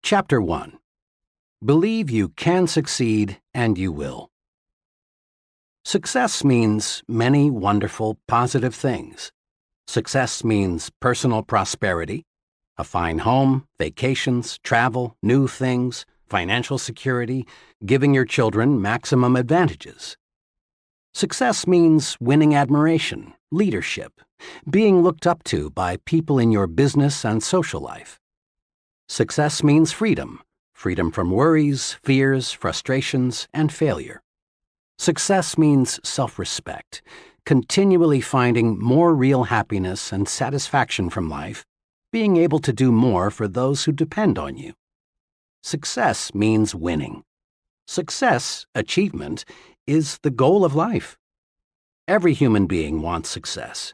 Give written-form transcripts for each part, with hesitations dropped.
Chapter 1. Believe you can succeed and you will. Success means many wonderful, positive things. Success means personal prosperity, a fine home, vacations, travel, new things, financial security, giving your children maximum advantages. Success means winning admiration, leadership, being looked up to by people in your business and social life. Success means freedom from worries, fears, frustrations, and failure. Success means self-respect, continually finding more real happiness and satisfaction from life, being able to do more for those who depend on you. Success means winning. Success, achievement, is the goal of life. Every human being wants success.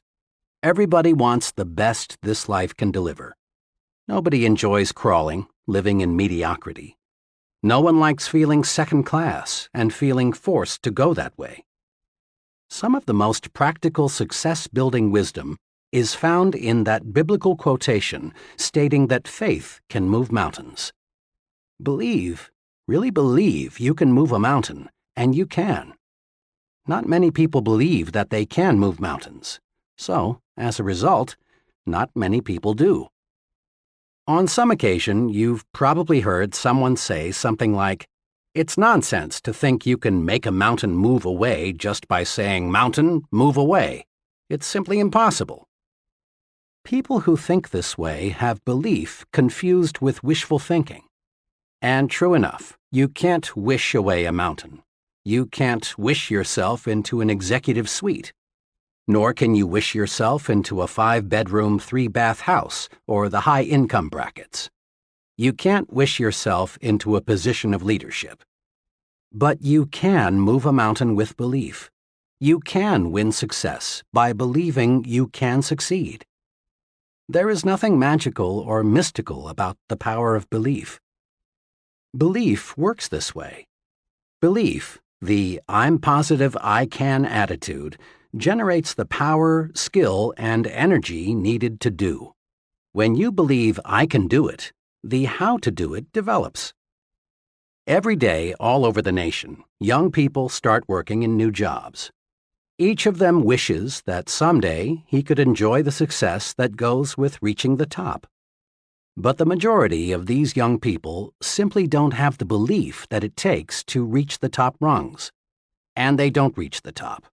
Everybody wants the best this life can deliver. Nobody enjoys crawling, living in mediocrity. No one likes feeling second class and feeling forced to go that way. Some of the most practical success-building wisdom is found in that biblical quotation stating that faith can move mountains. Believe, really believe you can move a mountain, and you can. Not many people believe that they can move mountains, so, as a result, not many people do. On some occasion, you've probably heard someone say something like, "It's nonsense to think you can make a mountain move away just by saying, 'Mountain, move away.' It's simply impossible." People who think this way have belief confused with wishful thinking. And true enough, you can't wish away a mountain. You can't wish yourself into an executive suite. Nor can you wish yourself into a 5-bedroom, 3-bath house or the high-income brackets. You can't wish yourself into a position of leadership. But you can move a mountain with belief. You can win success by believing you can succeed. There is nothing magical or mystical about the power of belief. Belief works this way. Belief, the "I'm positive I can" attitude, generates the power, skill, and energy needed to do. When you believe I can do it, the how to do it develops. Every day, all over the nation, young people start working in new jobs. Each of them wishes that someday he could enjoy the success that goes with reaching the top. But the majority of these young people simply don't have the belief that it takes to reach the top rungs, and they don't reach the top.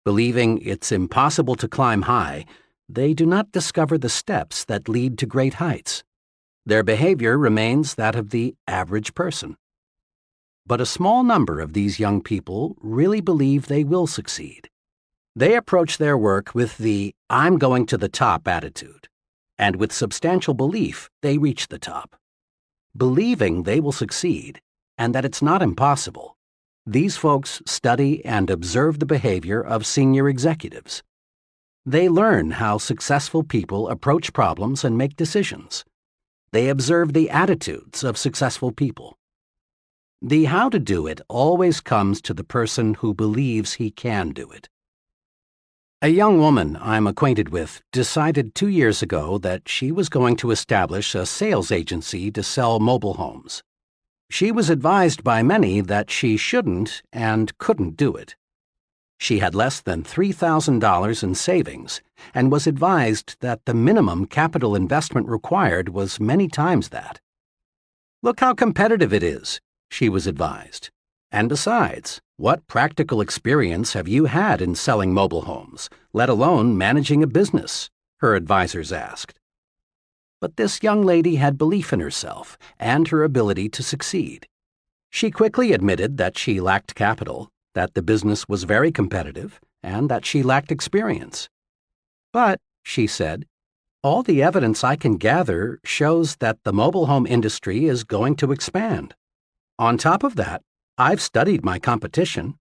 Believing it's impossible to climb high, they do not discover the steps that lead to great heights. Their behavior remains that of the average person. But a small number of these young people really believe they will succeed. They approach their work with the "I'm going to the top" attitude, and with substantial belief they reach the top. Believing they will succeed, and that it's not impossible, these folks study and observe the behavior of senior executives. They learn how successful people approach problems and make decisions. They observe the attitudes of successful people. The how to do it always comes to the person who believes he can do it. A young woman I'm acquainted with decided 2 years ago that she was going to establish a sales agency to sell mobile homes. She was advised by many that she shouldn't and couldn't do it. She had less than $3,000 in savings and was advised that the minimum capital investment required was many times that. "Look how competitive it is," she was advised. "And besides, what practical experience have you had in selling mobile homes, let alone managing a business?" her advisors asked. But this young lady had belief in herself and her ability to succeed. She quickly admitted that she lacked capital, that the business was very competitive, and that she lacked experience. "But," she said, "all the evidence I can gather shows that the mobile home industry is going to expand. On top of that, I've studied my competition.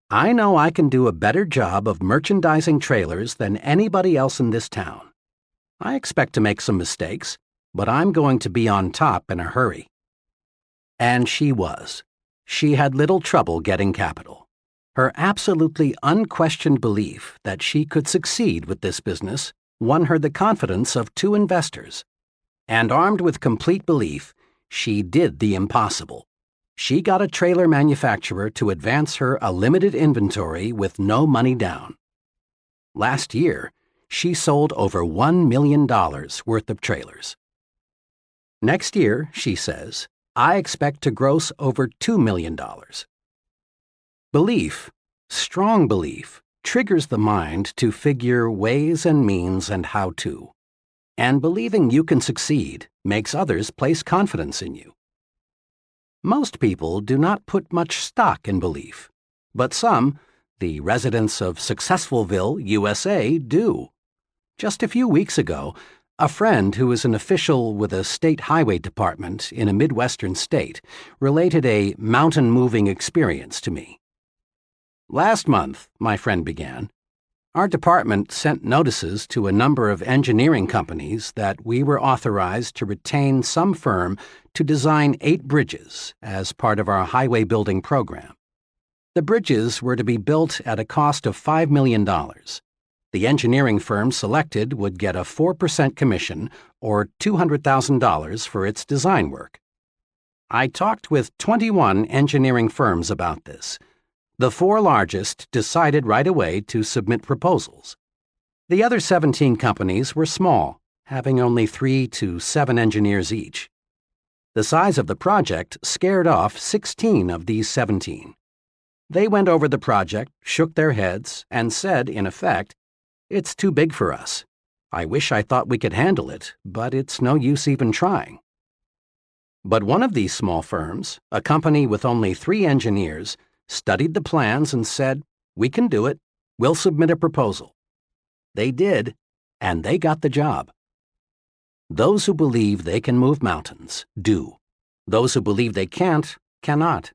I know I can do a better job of merchandising trailers than anybody else in this town. I expect to make some mistakes, but I'm going to be on top in a hurry." And she was. She had little trouble getting capital. Her absolutely unquestioned belief that she could succeed with this business won her the confidence of 2 investors. And armed with complete belief, she did the impossible. She got a trailer manufacturer to advance her a limited inventory with no money down. Last year, she sold over $1 million worth of trailers. Next year, she says, I expect to gross over $2 million. Belief, strong belief, triggers the mind to figure ways and means and how to. And believing you can succeed makes others place confidence in you. Most people do not put much stock in belief, but some, the residents of Successfulville, USA, do. Just a few weeks ago, a friend who is an official with a state highway department in a Midwestern state related a mountain-moving experience to me. Last month, my friend began, our department sent notices to a number of engineering companies that we were authorized to retain some firm to design 8 bridges as part of our highway building program. The bridges were to be built at a cost of $5 million. The engineering firm selected would get a 4% commission or $200,000 for its design work. I talked with 21 engineering firms about this. The 4 largest decided right away to submit proposals. The other 17 companies were small, having only 3 to 7 engineers each. The size of the project scared off 16 of these 17. They went over the project, shook their heads, and said, in effect, "It's too big for us. I wish I thought we could handle it, but it's no use even trying." But one of these small firms, a company with only 3 engineers, studied the plans and said, "We can do it. We'll submit a proposal." They did, and they got the job. Those who believe they can move mountains do. Those who believe they can't, cannot.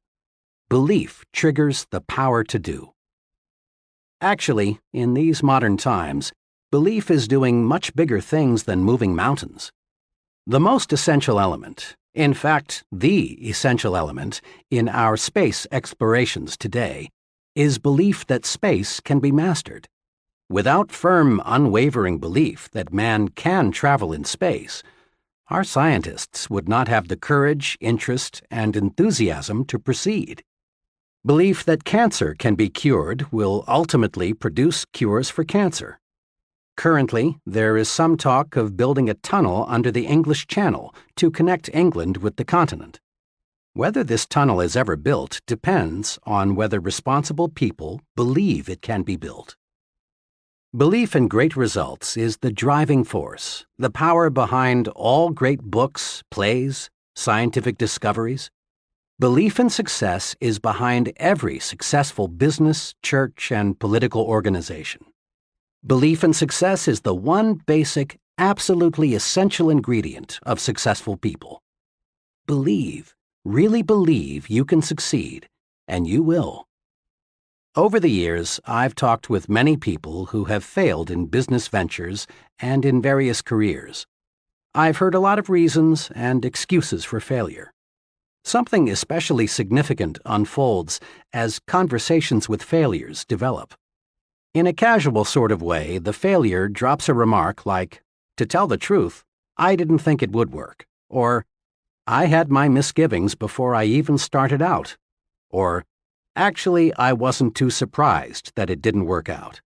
Belief triggers the power to do. Actually, in these modern times, belief is doing much bigger things than moving mountains. The most essential element, in fact, the essential element in our space explorations today, is belief that space can be mastered. Without firm, unwavering belief that man can travel in space, our scientists would not have the courage, interest, and enthusiasm to proceed. Belief that cancer can be cured will ultimately produce cures for cancer. Currently, there is some talk of building a tunnel under the English Channel to connect England with the continent. Whether this tunnel is ever built depends on whether responsible people believe it can be built. Belief in great results is the driving force, the power behind all great books, plays, scientific discoveries. Belief in success is behind every successful business, church, and political organization. Belief in success is the one basic, absolutely essential ingredient of successful people. Believe, really believe you can succeed, and you will. Over the years, I've talked with many people who have failed in business ventures and in various careers. I've heard a lot of reasons and excuses for failure. Something especially significant unfolds as conversations with failures develop. In a casual sort of way, the failure drops a remark like, "To tell the truth, I didn't think it would work," or "I had my misgivings before I even started out," or "Actually, I wasn't too surprised that it didn't work out."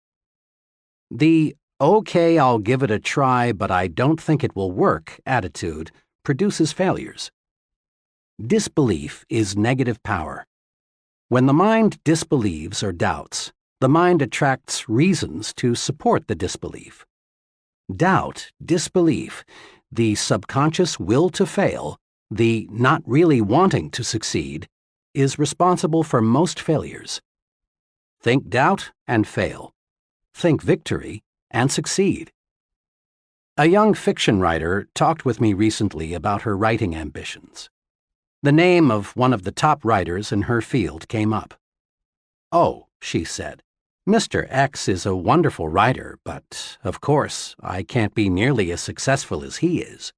The "okay, I'll give it a try, but I don't think it will work" attitude produces failures. Disbelief is negative power. When the mind disbelieves or doubts, the mind attracts reasons to support the disbelief. Doubt, disbelief, the subconscious will to fail, the not really wanting to succeed, is responsible for most failures. Think doubt and fail. Think victory and succeed. A young fiction writer talked with me recently about her writing ambitions. The name of one of the top writers in her field came up. "Oh," she said, "Mr. X is a wonderful writer, but, of course, I can't be nearly as successful as he is."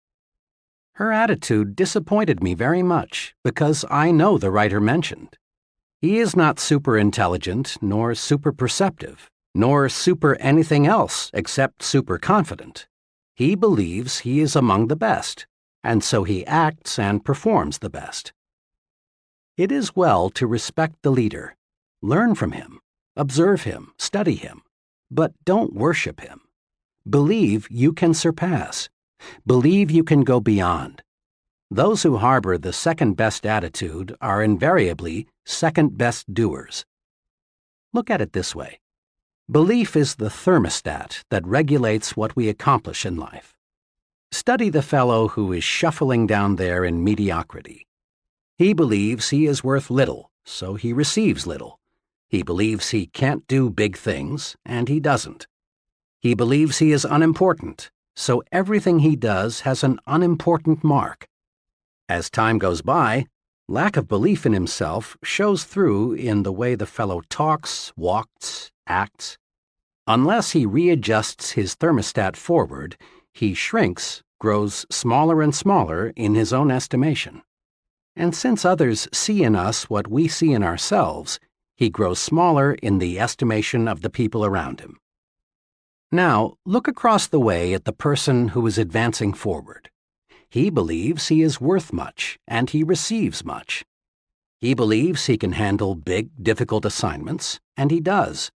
Her attitude disappointed me very much because I know the writer mentioned. He is not super intelligent, nor super perceptive, nor super anything else except super confident. He believes he is among the best, and so he acts and performs the best. It is well to respect the leader, learn from him, observe him, study him, but don't worship him. Believe you can surpass. Believe you can go beyond. Those who harbor the second-best attitude are invariably second-best doers. Look at it this way. Belief is the thermostat that regulates what we accomplish in life. Study the fellow who is shuffling down there in mediocrity. He believes he is worth little, so he receives little. He believes he can't do big things, and he doesn't. He believes he is unimportant, so everything he does has an unimportant mark. As time goes by, lack of belief in himself shows through in the way the fellow talks, walks, acts. Unless he readjusts his thermostat forward, he shrinks, grows smaller and smaller in his own estimation. And since others see in us what we see in ourselves, he grows smaller in the estimation of the people around him. Now, look across the way at the person who is advancing forward. He believes he is worth much, and he receives much. He believes he can handle big, difficult assignments, and he does.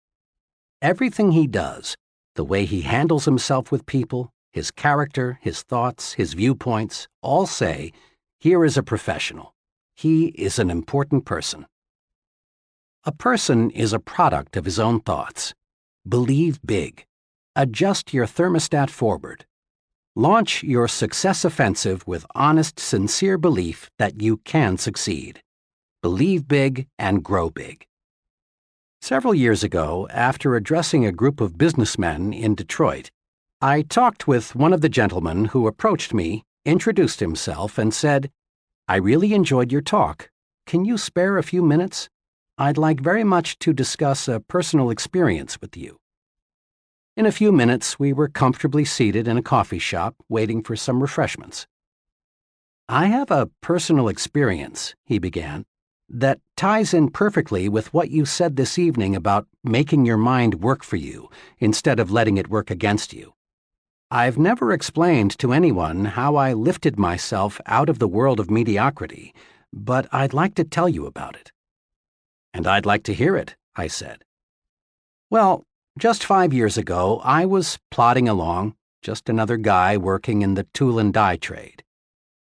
Everything he does, the way he handles himself with people, his character, his thoughts, his viewpoints, all say, here is a professional. He is an important person. A person is a product of his own thoughts. Believe big. Adjust your thermostat forward. Launch your success offensive with honest, sincere belief that you can succeed. Believe big and grow big. Several years ago, after addressing a group of businessmen in Detroit, I talked with one of the gentlemen who approached me, introduced himself, and said, "I really enjoyed your talk. Can you spare a few minutes? I'd like very much to discuss a personal experience with you." In a few minutes, we were comfortably seated in a coffee shop waiting for some refreshments. "I have a personal experience," he began, "that ties in perfectly with what you said this evening about making your mind work for you instead of letting it work against you. I've never explained to anyone how I lifted myself out of the world of mediocrity, but I'd like to tell you about it." "And I'd like to hear it," I said. "Well, just 5 years ago, I was plodding along, just another guy working in the tool and die trade.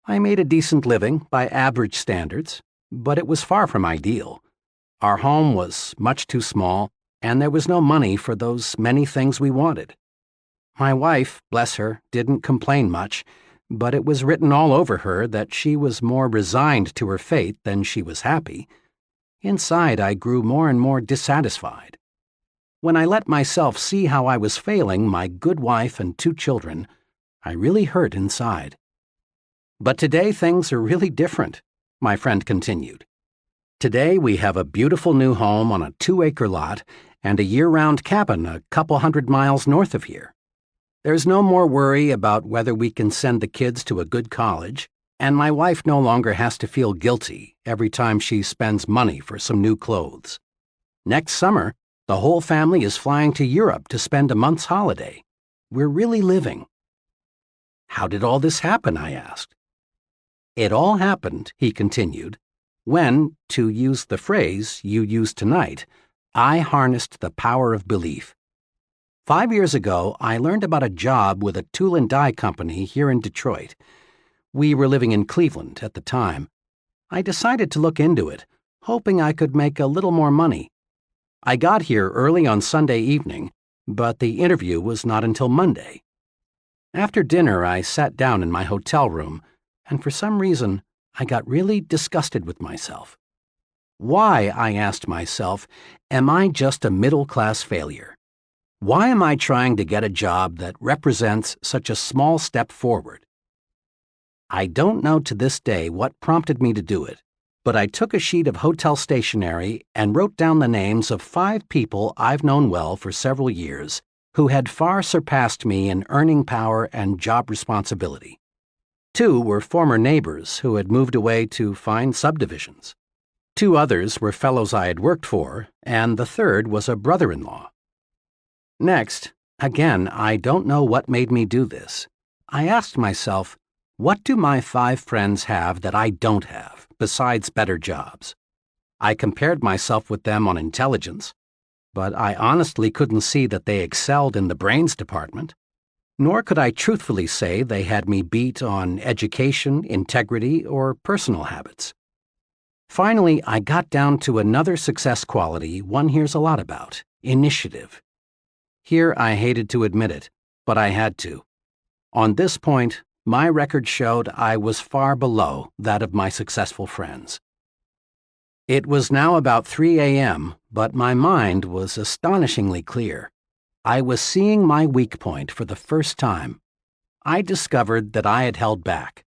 I made a decent living by average standards, but it was far from ideal. Our home was much too small, and there was no money for those many things we wanted. My wife, bless her, didn't complain much, but it was written all over her that she was more resigned to her fate than she was happy. Inside, I grew more and more dissatisfied. When I let myself see how I was failing my good wife and 2 children, I really hurt inside. But today things are really different," my friend continued. "Today we have a beautiful new home on a 2-acre lot and a year-round cabin a couple hundred miles north of here. There's no more worry about whether we can send the kids to a good college, and my wife no longer has to feel guilty every time she spends money for some new clothes. Next summer, the whole family is flying to Europe to spend a month's holiday. We're really living." "How did all this happen?" I asked. "It all happened," he continued, "when, to use the phrase you used tonight, I harnessed the power of belief. 5 years ago, I learned about a job with a tool and die company here in Detroit. We were living in Cleveland at the time. I decided to look into it, hoping I could make a little more money. I got here early on Sunday evening, but the interview was not until Monday. After dinner, I sat down in my hotel room, and for some reason, I got really disgusted with myself. Why, I asked myself, am I just a middle-class failure? Why am I trying to get a job that represents such a small step forward? I don't know to this day what prompted me to do it, but I took a sheet of hotel stationery and wrote down the names of 5 people I've known well for several years who had far surpassed me in earning power and job responsibility. 2 were former neighbors who had moved away to fine subdivisions. 2 others were fellows I had worked for, and the 3rd was a brother-in-law. Next, again, I don't know what made me do this. I asked myself, What do my 5 friends have that I don't have, besides better jobs? I compared myself with them on intelligence, but I honestly couldn't see that they excelled in the brains department. Nor could I truthfully say they had me beat on education, integrity, or personal habits. Finally, I got down to another success quality one hears a lot about: initiative. Here I hated to admit it, but I had to. On this point, my record showed I was far below that of my successful friends. It was now about 3 a.m., but my mind was astonishingly clear. I was seeing my weak point for the first time. I discovered that I had held back.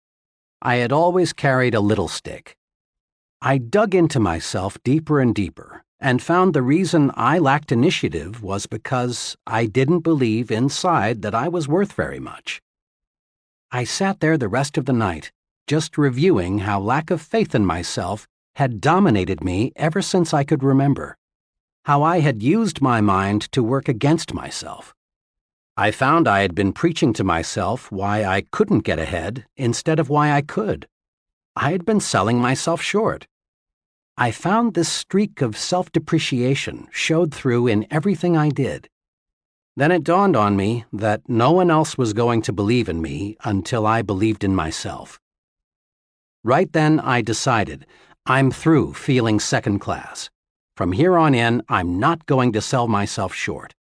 I had always carried a little stick. I dug into myself deeper and deeper and found the reason I lacked initiative was because I didn't believe inside that I was worth very much. I sat there the rest of the night, just reviewing how lack of faith in myself had dominated me ever since I could remember, how I had used my mind to work against myself. I found I had been preaching to myself why I couldn't get ahead instead of why I could. I had been selling myself short. I found this streak of self-depreciation showed through in everything I did. Then it dawned on me that no one else was going to believe in me until I believed in myself. Right then I decided, I'm through feeling second class. From here on in, I'm not going to sell myself short.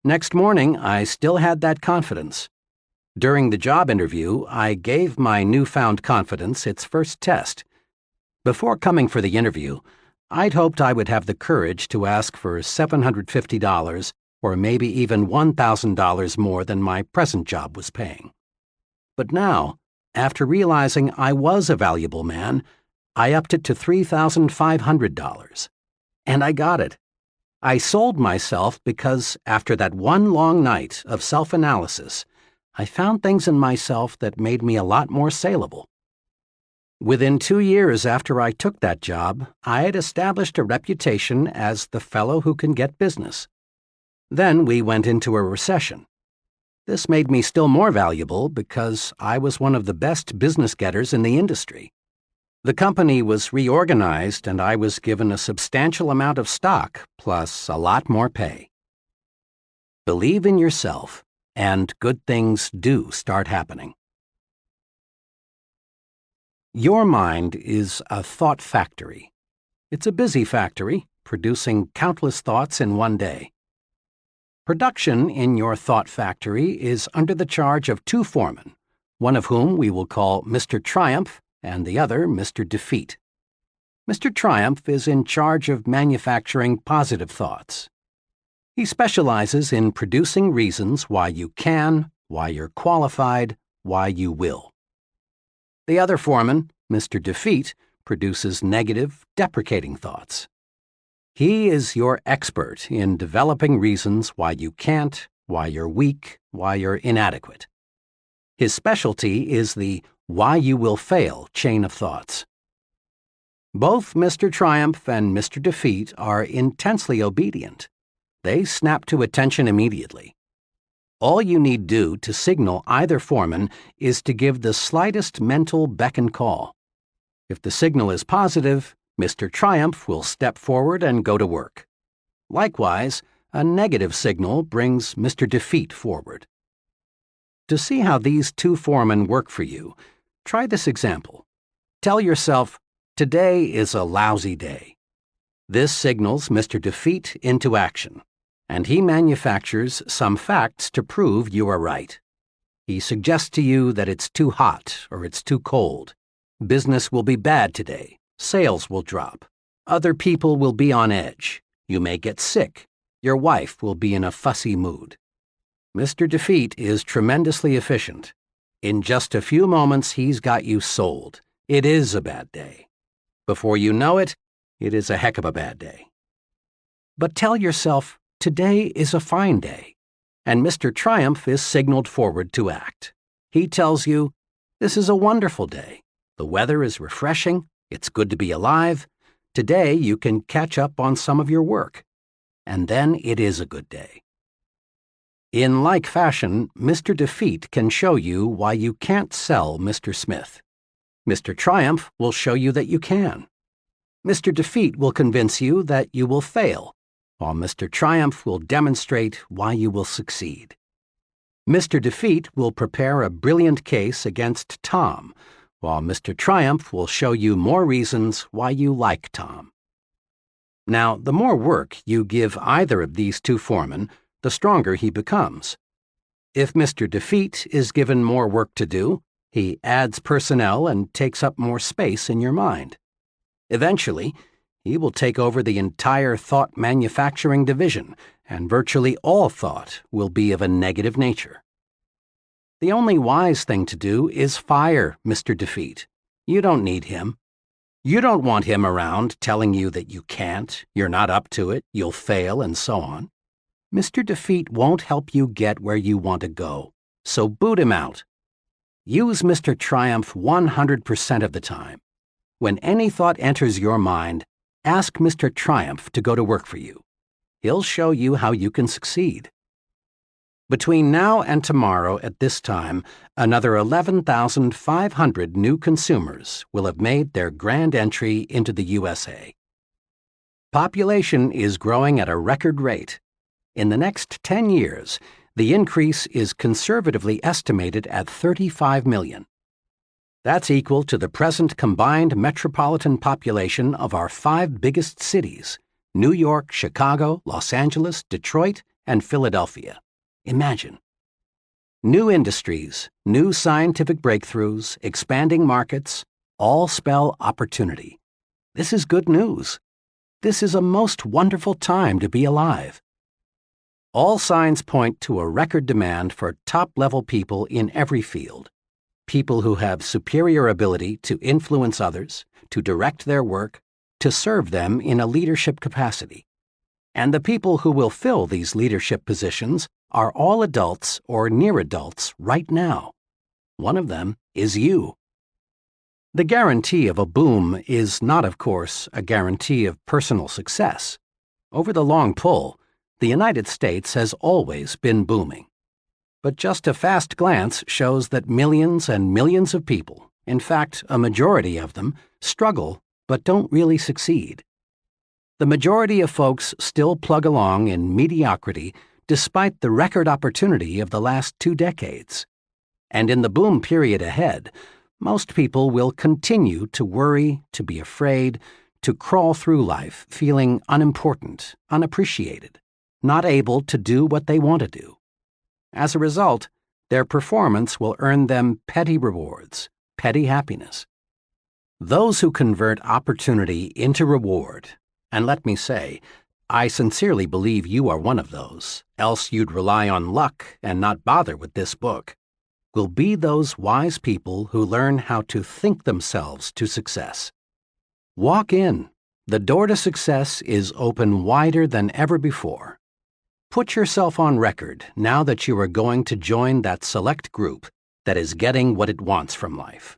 Next morning, I still had that confidence. During the job interview, I gave my newfound confidence its first test. Before coming for the interview, I'd hoped I would have the courage to ask for $750 or maybe even $1,000 more than my present job was paying. But now, after realizing I was a valuable man, I upped it to $3,500. And I got it. I sold myself because after that one long night of self-analysis, I found things in myself that made me a lot more saleable. Within 2 years after I took that job, I had established a reputation as the fellow who can get business. Then we went into a recession. This made me still more valuable because I was one of the best business getters in the industry. The company was reorganized and I was given a substantial amount of stock plus a lot more pay. Believe in yourself, and good things do start happening. Your mind is a thought factory. It's a busy factory, producing countless thoughts in one day. Production in your thought factory is under the charge of 2 foremen, one of whom we will call Mr. Triumph and the other Mr. Defeat. Mr. Triumph is in charge of manufacturing positive thoughts. He specializes in producing reasons why you can, why you're qualified, why you will. The other foreman, Mr. Defeat, produces negative, deprecating thoughts. He is your expert in developing reasons why you can't, why you're weak, why you're inadequate. His specialty is the why you will fail chain of thoughts. Both Mr. Triumph and Mr. Defeat are intensely obedient. They snap to attention immediately. All you need do to signal either foreman is to give the slightest mental beck and call. If the signal is positive, Mr. Triumph will step forward and go to work. Likewise, a negative signal brings Mr. Defeat forward. To see how these 2 foremen work for you, try this example. Tell yourself, today is a lousy day. This signals Mr. Defeat into action, and he manufactures some facts to prove you are right. He suggests to you that it's too hot or it's too cold. Business will be bad today. Sales will drop. Other people will be on edge. You may get sick. Your wife will be in a fussy mood. Mr. Defeat is tremendously efficient. In just a few moments, he's got you sold. It is a bad day. Before you know it, it is a heck of a bad day. But tell yourself, today is a fine day, and Mr. Triumph is signaled forward to act. He tells you, this is a wonderful day. The weather is refreshing. It's good to be alive. Today you can catch up on some of your work. And then it is a good day. In like fashion, Mr. Defeat can show you why you can't sell Mr. Smith. Mr. Triumph will show you that you can. Mr. Defeat will convince you that you will fail, while Mr. Triumph will demonstrate why you will succeed. Mr. Defeat will prepare a brilliant case against Tom, while Mr. Triumph will show you more reasons why you like Tom. Now, the more work you give either of these two foremen, the stronger he becomes. If Mr. Defeat is given more work to do, he adds personnel and takes up more space in your mind. Eventually, he will take over the entire thought manufacturing division, and virtually all thought will be of a negative nature. The only wise thing to do is fire Mr. Defeat. You don't need him. You don't want him around telling you that you can't, you're not up to it, you'll fail, and so on. Mr. Defeat won't help you get where you want to go, so boot him out. Use Mr. Triumph 100% of the time. When any thought enters your mind, ask Mr. Triumph to go to work for you. He'll show you how you can succeed. Between now and tomorrow at this time, another 11,500 new consumers will have made their grand entry into the USA. Population is growing at a record rate. In the next 10 years, the increase is conservatively estimated at 35 million. That's equal to the present combined metropolitan population of our 5 biggest cities: New York, Chicago, Los Angeles, Detroit, and Philadelphia. Imagine. New industries, new scientific breakthroughs, expanding markets, all spell opportunity. This is good news. This is a most wonderful time to be alive. All signs point to a record demand for top-level people in every field. People who have superior ability to influence others, to direct their work, to serve them in a leadership capacity. And the people who will fill these leadership positions are all adults or near adults right now. One of them is you. The guarantee of a boom is not, of course, a guarantee of personal success. Over the long pull, the United States has always been booming. But just a fast glance shows that millions and millions of people, in fact, a majority of them, struggle but don't really succeed. The majority of folks still plug along in mediocrity despite the record opportunity of the last 2 decades. And in the boom period ahead, most people will continue to worry, to be afraid, to crawl through life feeling unimportant, unappreciated, not able to do what they want to do. As a result, their performance will earn them petty rewards, petty happiness. Those who convert opportunity into reward, and let me say, I sincerely believe you are one of those, else you'd rely on luck and not bother with this book, will be those wise people who learn how to think themselves to success. Walk in. The door to success is open wider than ever before. Put yourself on record now that you are going to join that select group that is getting what it wants from life.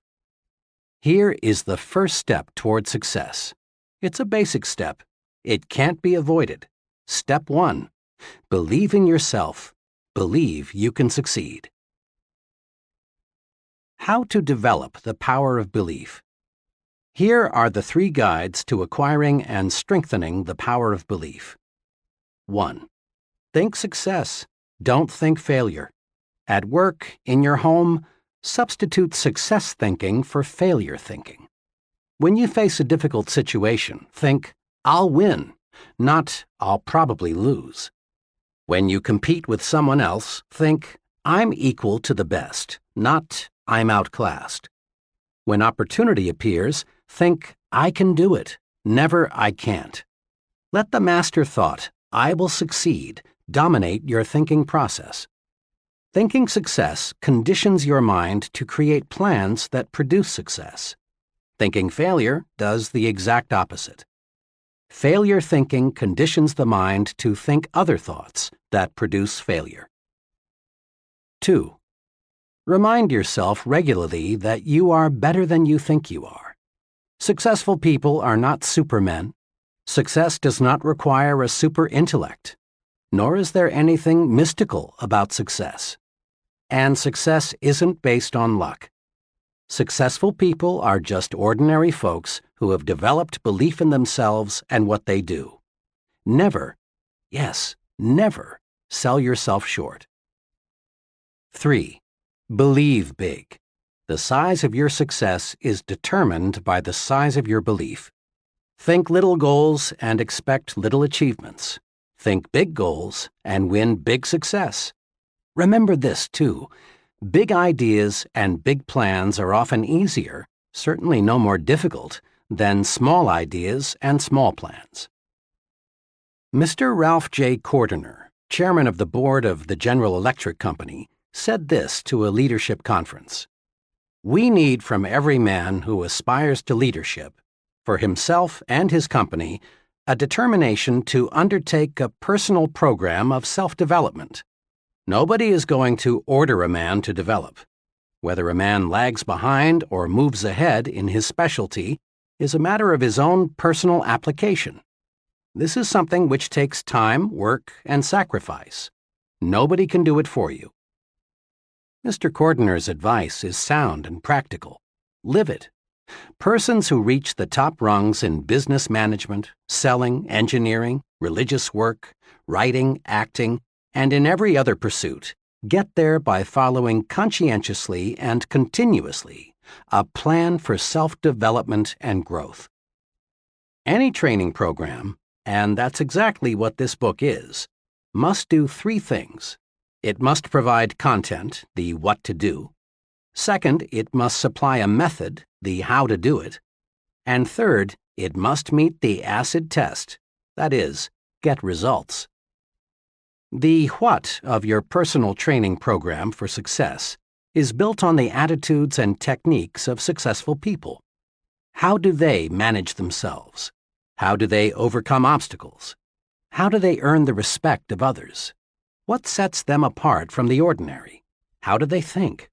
Here is the first step toward success. It's a basic step. It can't be avoided. Step 1. Believe in yourself. Believe you can succeed. How to develop the power of belief. Here are the 3 guides to acquiring and strengthening the power of belief. 1. Think success. Don't think failure. At work, in your home, substitute success thinking for failure thinking. When you face a difficult situation, think, I'll win, not I'll probably lose. When you compete with someone else, think, I'm equal to the best, not I'm outclassed. When opportunity appears, think, I can do it, never I can't. Let the master thought, I will succeed, dominate your thinking process. Thinking success conditions your mind to create plans that produce success. Thinking failure does the exact opposite. Failure thinking conditions the mind to think other thoughts that produce failure. 2. Remind yourself regularly that you are better than you think you are. Successful people are not supermen. Success does not require a super intellect. nor is there anything mystical about success. And success isn't based on luck. Successful people are just ordinary folks who have developed belief in themselves and what they do. Never, yes, never sell yourself short. 3. Believe big. The size of your success is determined by the size of your belief. Think little goals and expect little achievements. Think big goals and win big success. Remember this, too. Big ideas and big plans are often easier, certainly no more difficult, than small ideas and small plans. Mr. Ralph J. Cordiner, chairman of the board of the General Electric Company, said this to a leadership conference: "We need from every man who aspires to leadership, for himself and his company, a determination to undertake a personal program of self-development. Nobody is going to order a man to develop. Whether a man lags behind or moves ahead in his specialty is a matter of his own personal application. This is something which takes time, work, and sacrifice. Nobody can do it for you." Mr. Cordiner's advice is sound and practical. Live it. Persons who reach the top rungs in business management, selling, engineering, religious work, writing, acting, and in every other pursuit get there by following conscientiously and continuously a plan for self-development and growth. Any training program, and that's exactly what this book is, must do 3 things. It must provide content, the what to do. Second, it must supply a method, the how to do it. And third, it must meet the acid test, that is, get results. The what of your personal training program for success is built on the attitudes and techniques of successful people. How do they manage themselves? How do they overcome obstacles? How do they earn the respect of others? What sets them apart from the ordinary? How do they think?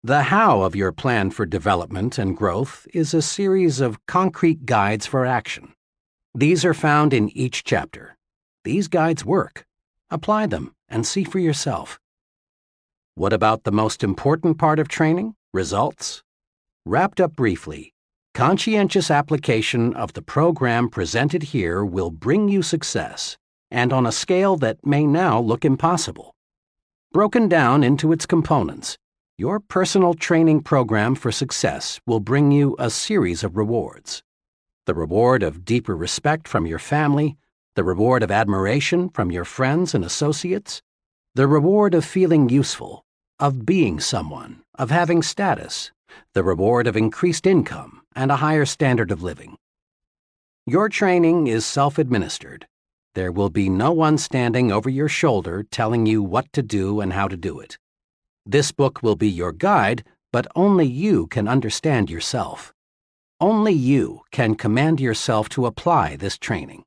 The how of your plan for development and growth is a series of concrete guides for action. These are found in each chapter. These guides work. Apply them and see for yourself. What about the most important part of training? Results? Wrapped up briefly, conscientious application of the program presented here will bring you success, and on a scale that may now look impossible. Broken down into its components, your personal training program for success will bring you a series of rewards. The reward of deeper respect from your family, the reward of admiration from your friends and associates, the reward of feeling useful, of being someone, of having status, the reward of increased income and a higher standard of living. Your training is self-administered. There will be no one standing over your shoulder telling you what to do and how to do it. This book will be your guide, but only you can understand yourself. Only you can command yourself to apply this training.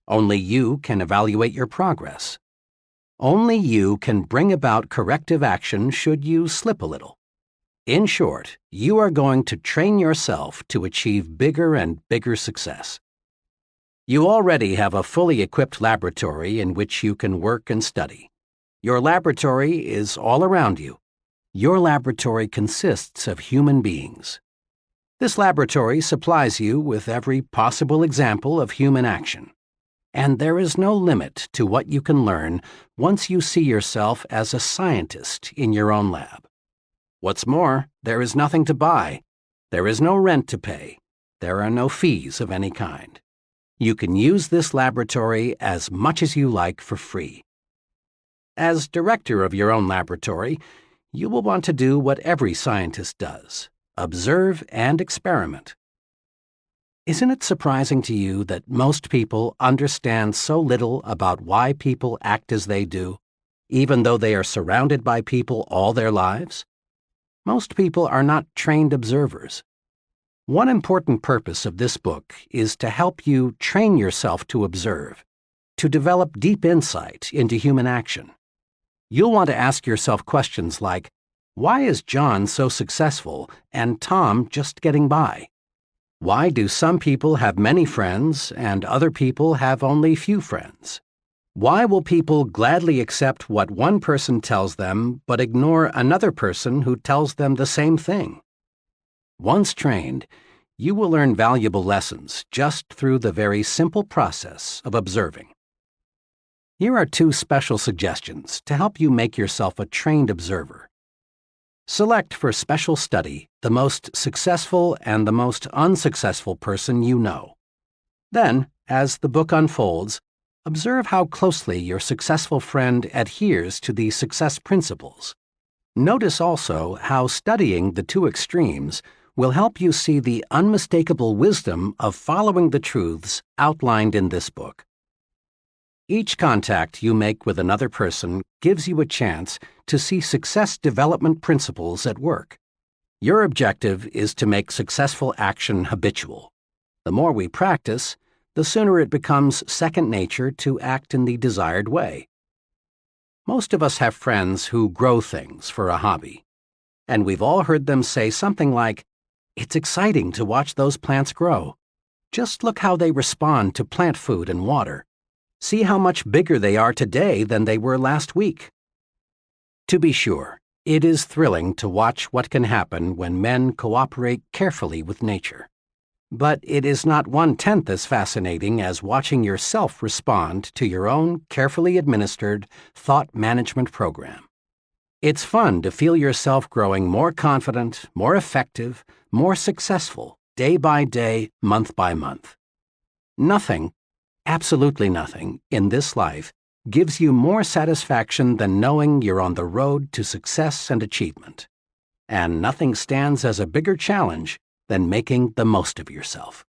Only you can evaluate your progress. Only you can bring about corrective action should you slip a little. In short, you are going to train yourself to achieve bigger and bigger success. You already have a fully equipped laboratory in which you can work and study. Your laboratory is all around you. Your laboratory consists of human beings. This laboratory supplies you with every possible example of human action. And there is no limit to what you can learn once you see yourself as a scientist in your own lab. What's more, there is nothing to buy. There is no rent to pay. There are no fees of any kind. You can use this laboratory as much as you like for free. As director of your own laboratory, you will want to do what every scientist does: observe and experiment. Isn't it surprising to you that most people understand so little about why people act as they do, even though they are surrounded by people all their lives? Most people are not trained observers. One important purpose of this book is to help you train yourself to observe, to develop deep insight into human action. You'll want to ask yourself questions like, why is John so successful and Tom just getting by? Why do some people have many friends and other people have only few friends? Why will people gladly accept what one person tells them but ignore another person who tells them the same thing? Once trained, you will learn valuable lessons just through the very simple process of observing. Here are 2 special suggestions to help you make yourself a trained observer. Select for special study the most successful and the most unsuccessful person you know. Then, as the book unfolds, observe how closely your successful friend adheres to the success principles. Notice also how studying the 2 extremes will help you see the unmistakable wisdom of following the truths outlined in this book. Each contact you make with another person gives you a chance to see success development principles at work. Your objective is to make successful action habitual. The more we practice, the sooner it becomes second nature to act in the desired way. Most of us have friends who grow things for a hobby, and we've all heard them say something like, "It's exciting to watch those plants grow. Just look how they respond to plant food and water. See how much bigger they are today than they were last week." To be sure, it is thrilling to watch what can happen when men cooperate carefully with nature. But it is not 1/10 as fascinating as watching yourself respond to your own carefully administered thought management program. It's fun to feel yourself growing more confident, more effective, more successful, day by day, month by month. Nothing, absolutely nothing, in this life gives you more satisfaction than knowing you're on the road to success and achievement. And nothing stands as a bigger challenge than making the most of yourself.